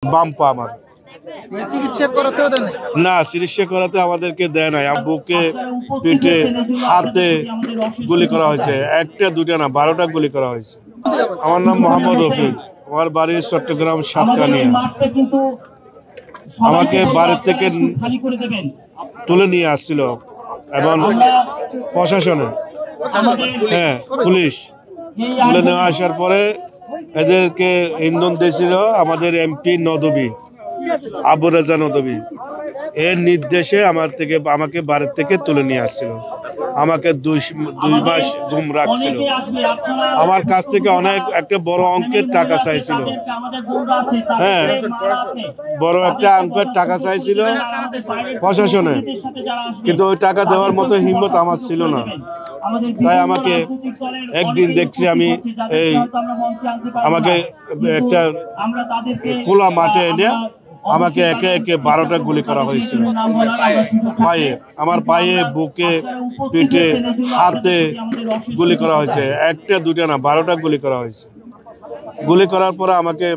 বাম পা আমার চিকিৎসা করাতেও দেন না, চিকিৎসা করাতে আমাদেরকে দেয় নাই। বুকে, পিঠে, হাতে গুলি করা হয়েছে। একটা দুটা না, 12টা গুলি করা হয়েছে। আমার নাম মোহাম্মদ রফিক, আমার বাড়ি চট্টগ্রাম সাতকানিয়া। আমাকে বাড়ি থেকে তুলে নিয়ে আসছিল এবং প্রশাসনে, হ্যাঁ পুলিশ তুলে নিয়ে আসার পরে এদেরকে ইন্ধন দিয়েছিল আমাদের এমপি নদবী, আবু রাজা নদবী। এর নির্দেশে আমাকে বাড়ির থেকে তুলে নিয়ে আসছিল। আমাকে দুই মাস ঘুম রাখছিল। আমার কাছ থেকে অনেক একটা বড় অঙ্কের টাকা চাইছিল। হ্যাঁ, বড় একটা অঙ্কের টাকা চাইছিল প্রশাসনে, কিন্তু ওই টাকা দেওয়ার মতো হিম্মত আমার ছিল না। তাই আমাকে একদিন দেখছি আমাকে একটা খোলা মাঠে এনে আমাকে একে একে 12টা গুলি করা হয়েছিল। আমার পায়ে, বুকে, পিঠে, হাতে গুলি করা হয়েছে। একটা দুটা না, 12টা গুলি করা হয়েছে। গুলি করার পরে আমাকে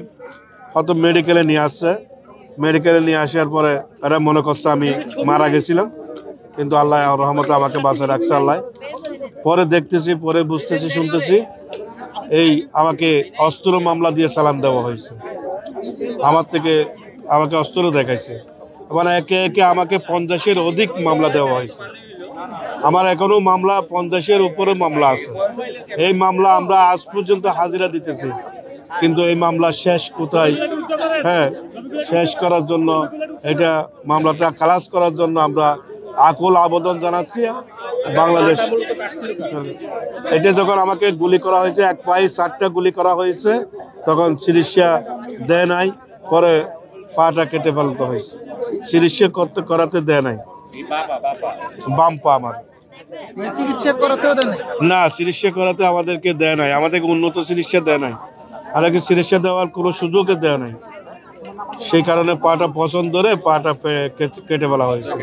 হয়তো মেডিকেলে নিয়ে আসছে। মেডিকেলে নিয়ে আসার পরে এরা মনে করছে আমি মারা গেছিলাম, কিন্তু আল্লাহ রহমতে আমাকে বাঁচিয়ে রাখছে আল্লাহ। পরে দেখতেছি, পরে বুঝতেছি, শুনতেছি আমাকে অস্ত্র মামলা দিয়ে চালান দেওয়া হয়েছে। আমাকে অস্ত্র দেখাইছে, মানে একে একে আমাকে 50-এর অধিক মামলা দেওয়া হয়েছে। আমার এখনো মামলা 50-এর উপরে মামলা আছে। এই মামলা আমরা আজ পর্যন্ত হাজিরা দিতেছি, কিন্তু এই মামলা শেষ কোথায়? হ্যাঁ, শেষ করার জন্য, মামলাটা খালাস করার জন্য আমরা আকুল আবেদন জানাচ্ছি বাংলাদেশ। এটা যখন আমাকে গুলি করা হয়েছে, এক পায়ে 4টা গুলি করা হয়েছে, তখন চিকিৎসা দেয় নাই। পরে পাটা কেটে ফেলতে হয়েছে। চিকিৎসা করাতে দেয় নাই। বাম পা আমার চিকিৎসা করাতেও দেন না, চিকিৎসা করাতে আমাদেরকে দেয় নাই। আমাদেরকে উন্নত চিকিৎসা দেয় নাই। আমাদেরকে চিকিৎসা দেওয়ার কোনো সুযোগও দেয় নাই। সেই কারণে পাটা পছন্দ ধরে পাটা কেটে ফেলা হয়েছে।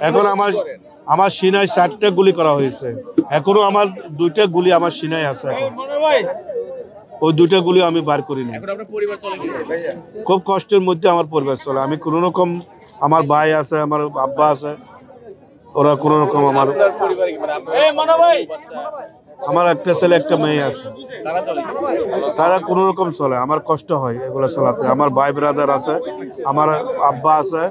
এখন আমার সিনায় 4টা গুলি করা হয়েছে। এখনো আমার 2টা গুলি আমার সিনায় আছে। এখন ওই 2টা গুলি আমি বার করিনি। খুব কষ্টের মধ্যে আমার পরিবার চলে। আমি কোনো রকম, আমার ভাই আছে, আমার আব্বা আছে, ওরা কোনো রকম আমার একটা ছেলে একটা মেয়ে আছে, তারা কোনো রকম চলে। আমার কষ্ট হয় এগুলো চালাতে। আমার ভাই ব্রাদার আছে, আমার আব্বা আছে,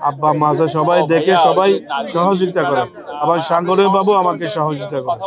আব্বা মা আছে, সবাই দেখে, সবাই সহযোগিতা করে। আমার সাংগঠনিক বাবু আমাকে সহযোগিতা করে।